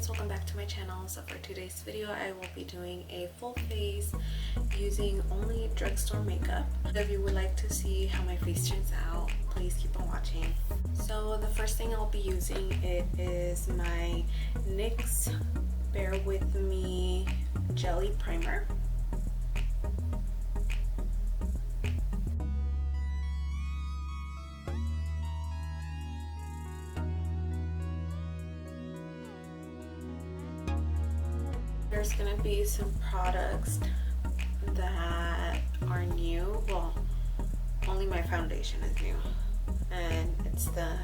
guys, welcome back to my channel. So for today's video I will be doing a full face using only drugstore makeup. If you would like to see how my face turns out, please keep on watching. So the first thing I'll be using is my NYX Bear With Me Jelly Primer. There's gonna be some products that are new. Well, only my foundation is new, and it's the,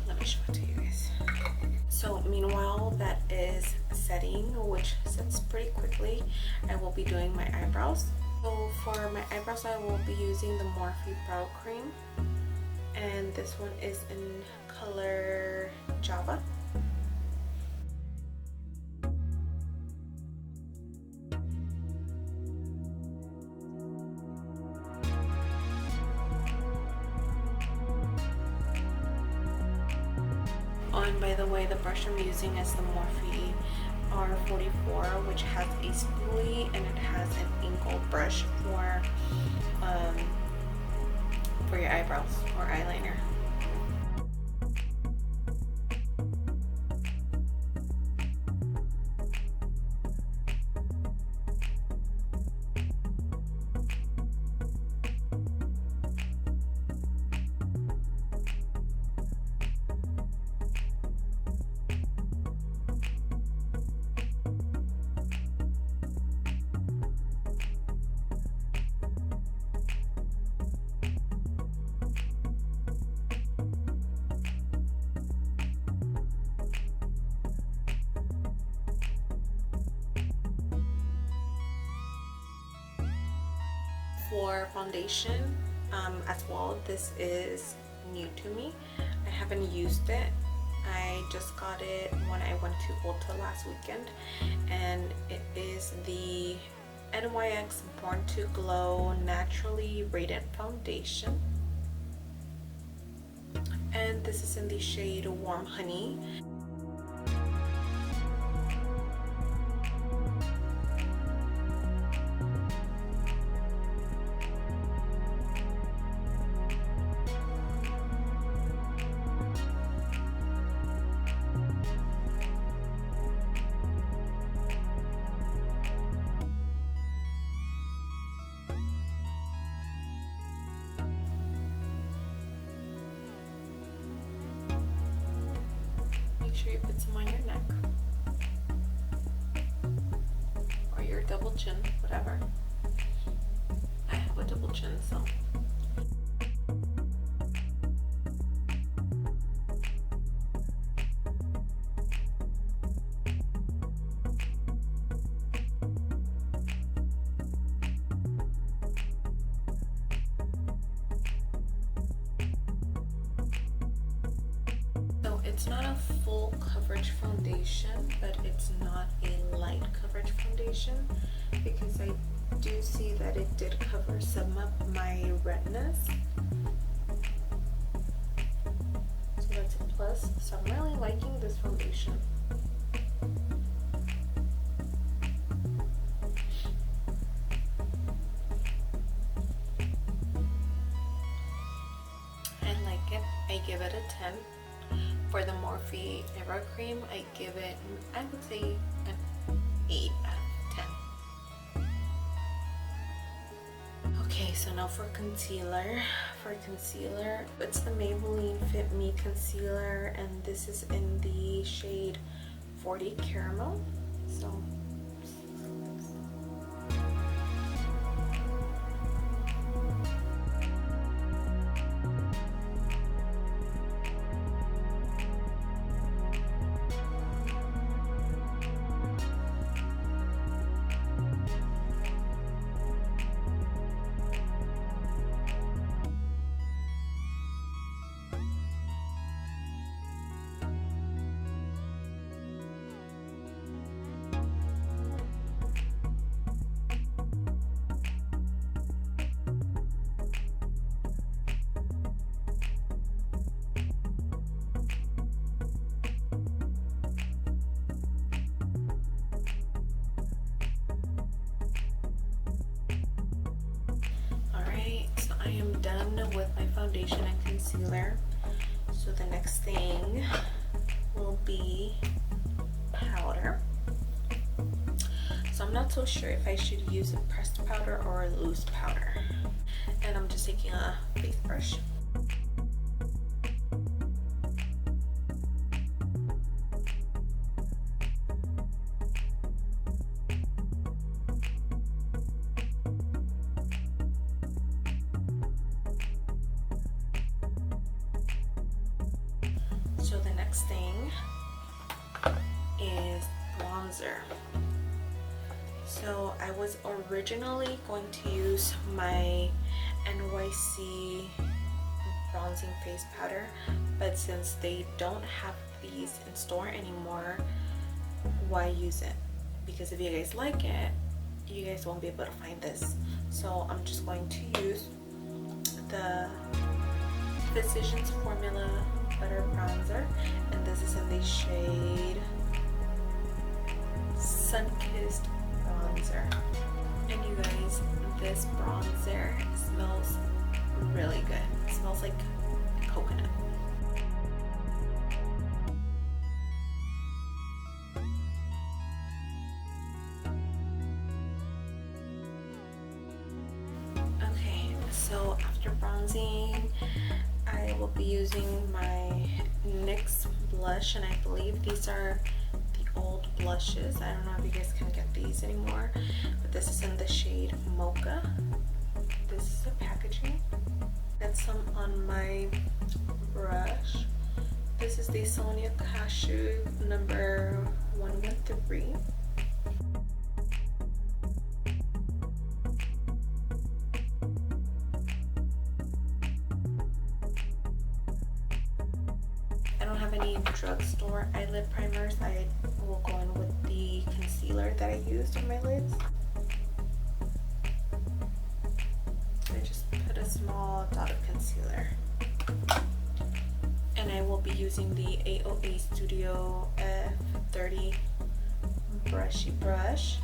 let me show it to you guys. So meanwhile that is setting, which sets pretty quickly, I will be doing my eyebrows. So for my eyebrows I will be using the Morphe Brow Cream, and this one is in color Java. And by the way, the brush I'm using is the Morphe R44, which has a spoolie and it has an angle brush for your eyebrows or eyeliner. For foundation as well, this is new to me. I haven't used it. I just got it when I went to Ulta last weekend, and it is the NYX Born to Glow Naturally Radiant Foundation, and this is in the shade Warm Honey. Make sure you put some on your neck or your double chin, whatever. I have a double chin, so. It's not a full coverage foundation, but it's not a light coverage foundation, because I do see that it did cover some of my retinas. So that's a plus. So I'm really liking this foundation. I like it. I give it a 10. For the Morphe Eyebrow Cream, I give it, I would say, an 8 out of 10. Okay, so now for concealer. For concealer, it's the Maybelline Fit Me Concealer, and this is in the shade 40 Caramel. So I am done with my foundation and concealer. So the next thing will be powder. So I'm not so sure if I should use a pressed powder or a loose powder. And I'm just taking a face brush. So the next thing is bronzer. So I was originally going to use my NYC bronzing face powder, but since they don't have these in store anymore, why use it? Because if you guys like it, you guys won't be able to find this. So I'm just going to use the Physicians Formula Butter Bronzer, and this is in the shade Sunkissed Bronzer. And you guys, this bronzer smells really good. It smells like coconut. Okay, so after bronzing, I will be using my NYX blush, and I believe these are the old blushes. I don't know if you guys can get these anymore, but this is in the shade Mocha. This is the packaging. Get some on my brush. This is the Sonia Cashew number 113. I don't have any Drugstore eyelid primers. I will go in with the concealer that I used on my lids. I just put a small dot of concealer. And I will be using the AOA Studio F30 brushy brush.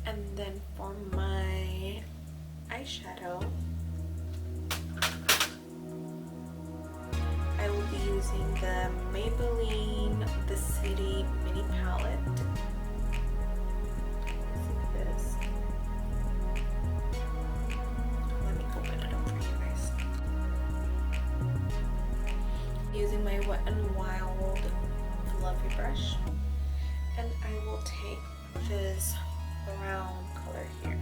And then for my eyeshadow, I will be using the Maybelline The City Mini Palette. Like this. Let me open it up for you guys. Using my Wet n Wild fluffy brush, and I will take this brown color here.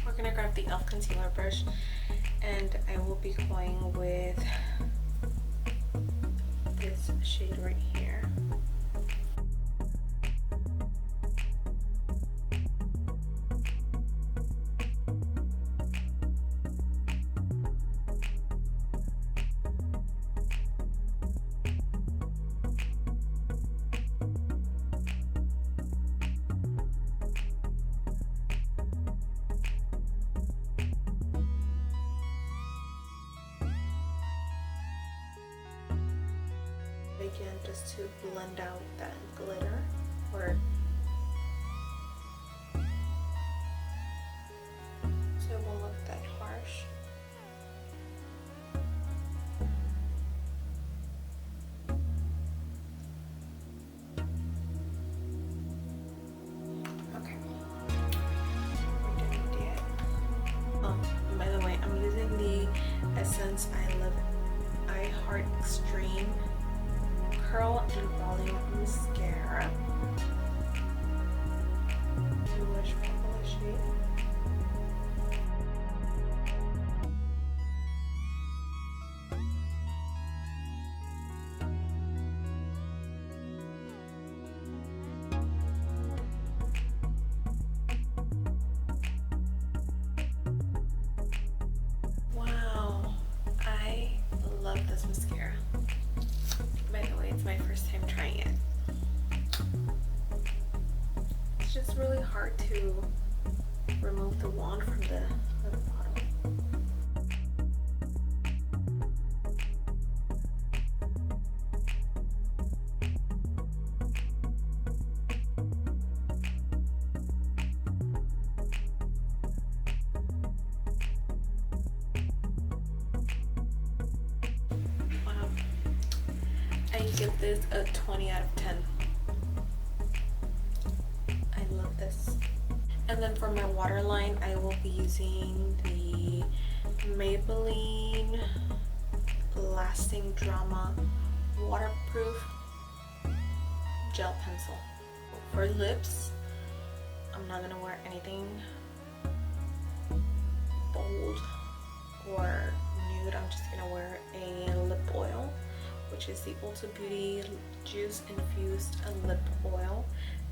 We're gonna grab the e.l.f. concealer brush, and I will be going with this shade right here. Again, just to blend out that glitter, or so it won't look that harsh. Okay, we didn't do it. Oh, by the way, I'm using the Essence I Love I Heart Extreme Curl and Volume Mascara. Bluish purple shade. it's really hard to remove the wand from the bottle. Wow. I give this a 20 out of 10. I love this. And then for my waterline, I will be using the Maybelline Lasting Drama Waterproof Gel Pencil. For lips, I'm not gonna wear anything bold or nude. I'm just gonna wear a lip oil, which is the Ulta Beauty Juice Infused Lip Oil.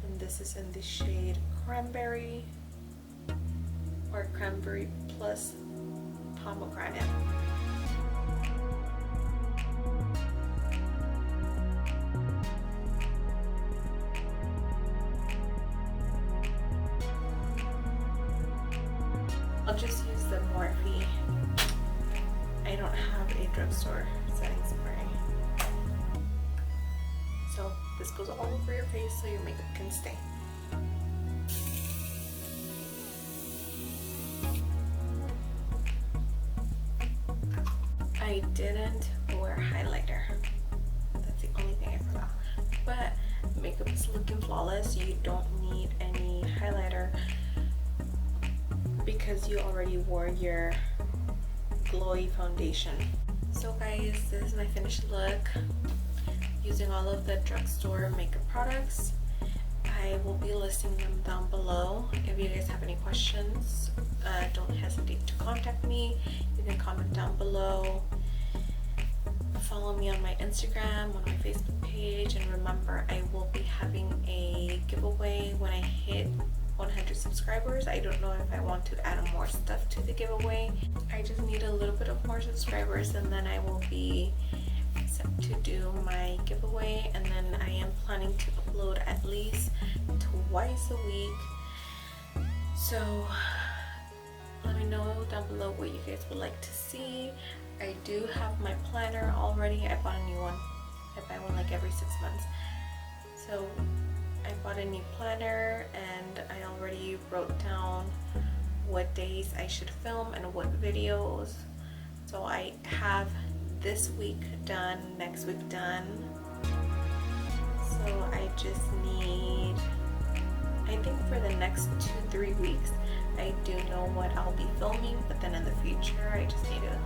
And this is in the shade Cranberry or Cranberry Plus Pomegranate. I'll just use the Morphe. I don't have a drugstore setting spray. So this goes all over your face so your makeup can stay. I didn't wear highlighter. That's the only thing I forgot. But makeup is looking flawless. You don't need any highlighter because you already wore your glowy foundation. So guys, this is my finished look using all of the drugstore makeup products. I will be listing them down below. If you guys have any questions, don't hesitate to contact me. You can comment down below. Follow me on my Instagram, on my Facebook page, and remember, I will be having a giveaway when I hit 100 subscribers. I don't know if I want to add more stuff to the giveaway. I just need a little bit of more subscribers, and then I will be set to do my giveaway. And then I am planning to upload at least twice a week. So let me know down below what you guys would like to see. I do have my planner already. I bought a new one. I buy one like every 6 months. So I bought a new planner and I already wrote down what days I should film and what videos. So I have this week done, next week done. So I just need, I think for the next 2-3 weeks, I do know what I'll be filming, but then in the future, I just need to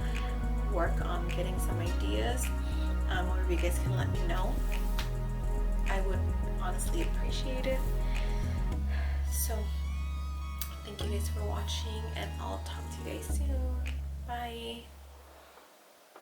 work on getting some ideas, or if you guys can let me know, I would honestly appreciate it. So thank you guys for watching, and I'll talk to you guys soon. Bye.